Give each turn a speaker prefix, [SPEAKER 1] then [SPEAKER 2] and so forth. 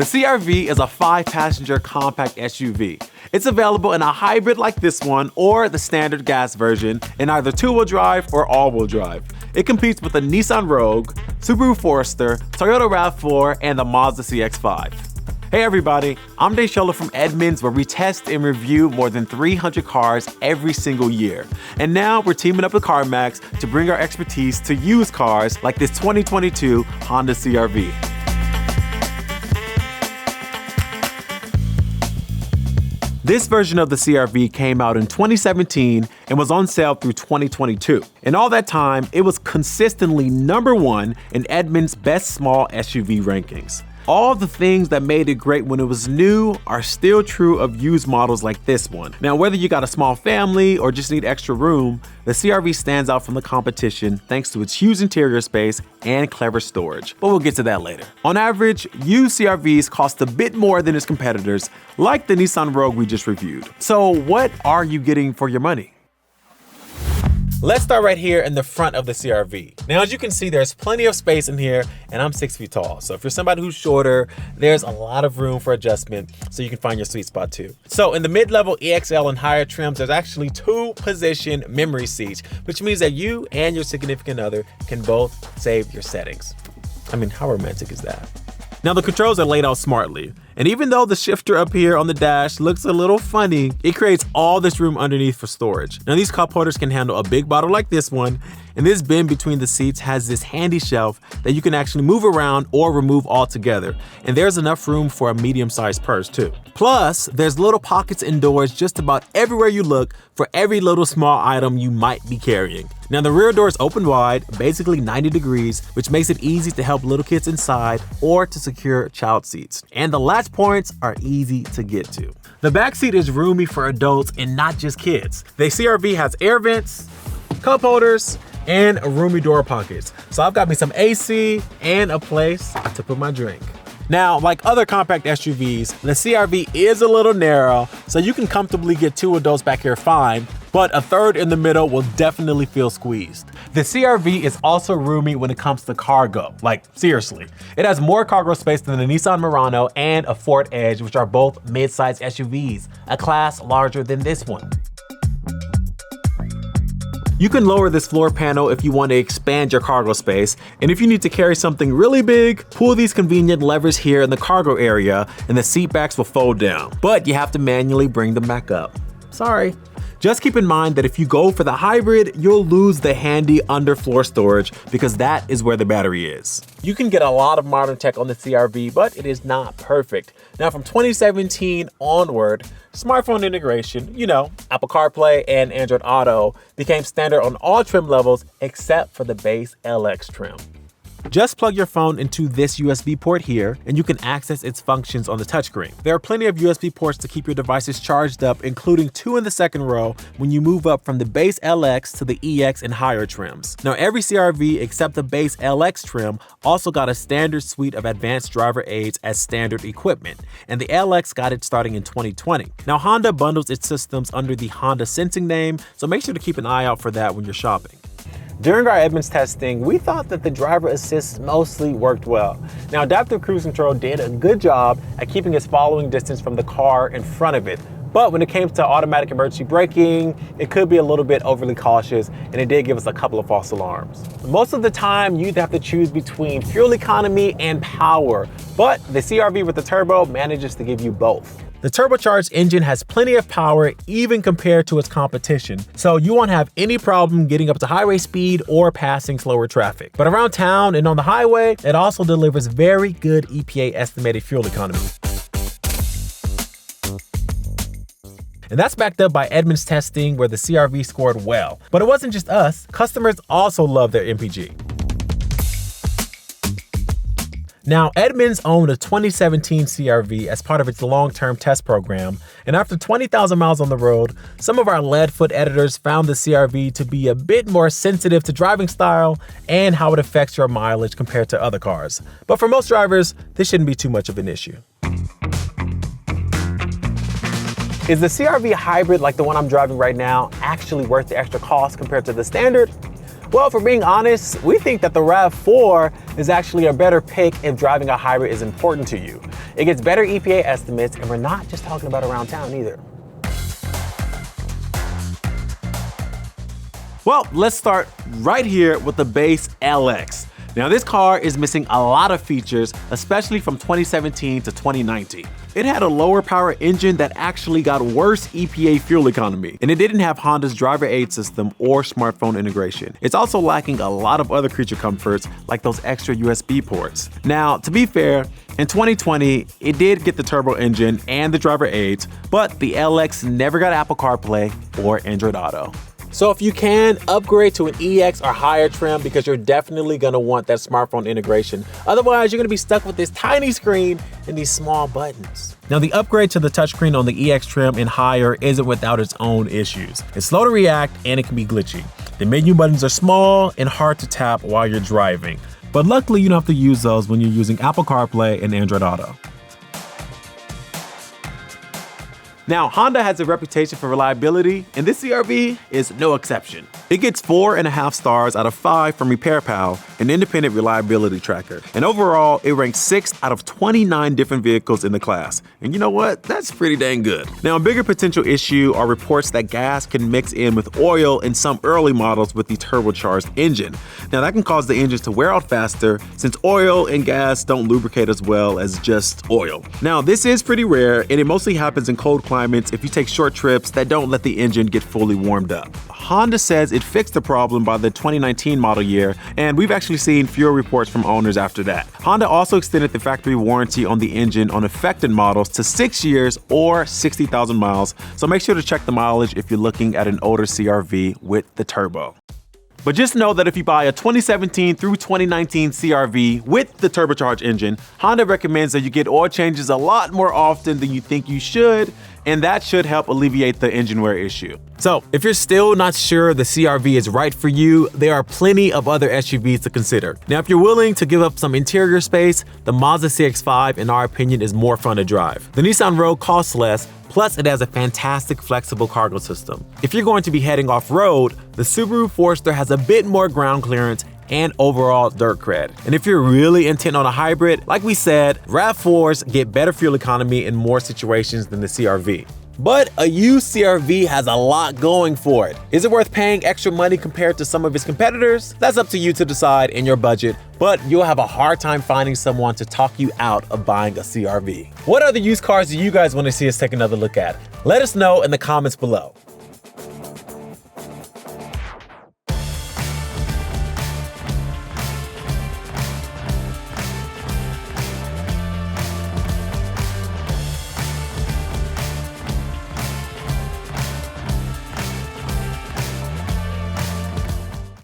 [SPEAKER 1] The CR-V is a 5-passenger compact SUV. It's available in a hybrid like this one or the standard gas version in either 2-wheel drive or all-wheel drive. It competes with the Nissan Rogue, Subaru Forester, Toyota RAV4, and the Mazda CX-5. Hey everybody, I'm Dave Scholler from Edmunds, where we test and review more than 300 cars every single year. And now we're teaming up with CarMax to bring our expertise to used cars like this 2022 Honda CR-V. This version of the CR-V came out in 2017 and was on sale through 2022. In all that time, it was consistently #1 in Edmunds' best small SUV rankings. All the things that made it great when it was new are still true of used models like this one. Now, whether you got a small family or just need extra room, the CR-V stands out from the competition thanks to its huge interior space and clever storage, but we'll get to that later. On average, used CR-Vs cost a bit more than its competitors, like the Nissan Rogue we just reviewed. So what are you getting for your money? Let's start right here in the front of the CR-V. Now, as you can see, there's plenty of space in here, and I'm 6 feet tall. So if you're somebody who's shorter, there's a lot of room for adjustment, so you can find your sweet spot too. So in the mid-level EXL and higher trims, there's actually 2-position memory seats, which means that you and your significant other can both save your settings. I mean, how romantic is that? Now, the controls are laid out smartly, and even though the shifter up here on the dash looks a little funny, it creates all this room underneath for storage. Now, these cup holders can handle a big bottle like this one, and this bin between the seats has this handy shelf that you can actually move around or remove altogether, and there's enough room for a medium-sized purse too. Plus, there's little pockets indoors just about everywhere you look for every little small item you might be carrying. Now, the rear doors open wide, basically 90 degrees, which makes it easy to help little kids inside or to secure child seats. And the latch points are easy to get to. The back seat is roomy for adults and not just kids. The CR-V has air vents, cup holders, and roomy door pockets. So I've got me some AC and a place to put my drink. Now, like other compact SUVs, the CR-V is a little narrow, so you can comfortably get 2 adults back here fine, but a third in the middle will definitely feel squeezed. The CR-V is also roomy when it comes to cargo, like seriously. It has more cargo space than the Nissan Murano and a Ford Edge, which are both mid-size SUVs, a class larger than this one. You can lower this floor panel if you want to expand your cargo space, and if you need to carry something really big, pull these convenient levers here in the cargo area and the seat backs will fold down, but you have to manually bring them back up. Sorry. Just keep in mind that if you go for the hybrid, you'll lose the handy underfloor storage because that is where the battery is. You can get a lot of modern tech on the CR-V, but it is not perfect. Now, from 2017 onward, smartphone integration, Apple CarPlay and Android Auto, became standard on all trim levels except for the base LX trim. Just plug your phone into this USB port here, and you can access its functions on the touchscreen. There are plenty of USB ports to keep your devices charged up, including 2 in the second row when you move up from the base LX to the EX and higher trims. Now, every CR-V except the base LX trim also got a standard suite of advanced driver aids as standard equipment, and the LX got it starting in 2020. Now, Honda bundles its systems under the Honda Sensing name, so make sure to keep an eye out for that when you're shopping. During our Edmunds testing, we thought that the driver assist mostly worked well. Now, adaptive cruise control did a good job at keeping its following distance from the car in front of it. But when it came to automatic emergency braking, it could be a little bit overly cautious, and it did give us a couple of false alarms. Most of the time, you'd have to choose between fuel economy and power, but the CR-V with the turbo manages to give you both. The turbocharged engine has plenty of power even compared to its competition, so you won't have any problem getting up to highway speed or passing slower traffic. But around town and on the highway, it also delivers very good EPA estimated fuel economy. And that's backed up by Edmunds testing where the CR-V scored well. But it wasn't just us, customers also love their MPG. Now, Edmunds owned a 2017 CR-V as part of its long-term test program, and after 20,000 miles on the road, some of our Leadfoot editors found the CR-V to be a bit more sensitive to driving style and how it affects your mileage compared to other cars. But for most drivers, this shouldn't be too much of an issue. Is the CR-V hybrid like the one I'm driving right now actually worth the extra cost compared to the standard? Well, if we're being honest, we think that the RAV4 is actually a better pick if driving a hybrid is important to you. It gets better EPA estimates, and we're not just talking about around town either. Well, let's start right here with the base LX. Now, this car is missing a lot of features, especially from 2017 to 2019. It had a lower power engine that actually got worse EPA fuel economy, and it didn't have Honda's driver aid system or smartphone integration. It's also lacking a lot of other creature comforts, like those extra USB ports. Now, to be fair, in 2020, it did get the turbo engine and the driver aids, but the LX never got Apple CarPlay or Android Auto. So if you can, upgrade to an EX or higher trim because you're definitely gonna want that smartphone integration. Otherwise, you're gonna be stuck with this tiny screen and these small buttons. Now, the upgrade to the touchscreen on the EX trim and higher isn't without its own issues. It's slow to react and it can be glitchy. The menu buttons are small and hard to tap while you're driving. But luckily, you don't have to use those when you're using Apple CarPlay and Android Auto. Now, Honda has a reputation for reliability, and this CR-V is no exception. It gets 4.5 stars out of 5 from RepairPal, an independent reliability tracker. And overall, it ranks 6th out of 29 different vehicles in the class. And you know what? That's pretty dang good. Now, a bigger potential issue are reports that gas can mix in with oil in some early models with the turbocharged engine. Now, that can cause the engines to wear out faster since oil and gas don't lubricate as well as just oil. Now, this is pretty rare, and it mostly happens in cold climates if you take short trips that don't let the engine get fully warmed up. Honda says it fixed the problem by the 2019 model year, and we've actually seen fewer reports from owners after that. Honda also extended the factory warranty on the engine on affected models to 6 years or 60,000 miles, so make sure to check the mileage if you're looking at an older CR-V with the turbo. But just know that if you buy a 2017 through 2019 CR-V with the turbocharged engine, Honda recommends that you get oil changes a lot more often than you think you should, and that should help alleviate the engine wear issue. So if you're still not sure the CR-V is right for you, there are plenty of other SUVs to consider. Now, if you're willing to give up some interior space, the Mazda CX-5, in our opinion, is more fun to drive. The Nissan Rogue costs less, plus it has a fantastic flexible cargo system. If you're going to be heading off-road, the Subaru Forester has a bit more ground clearance and overall dirt cred. And if you're really intent on a hybrid, like we said, RAV4s get better fuel economy in more situations than the CR-V. But a used CR-V has a lot going for it. Is it worth paying extra money compared to some of its competitors? That's up to you to decide in your budget, but you'll have a hard time finding someone to talk you out of buying a CR-V. What other used cars do you guys want to see us take another look at? Let us know in the comments below.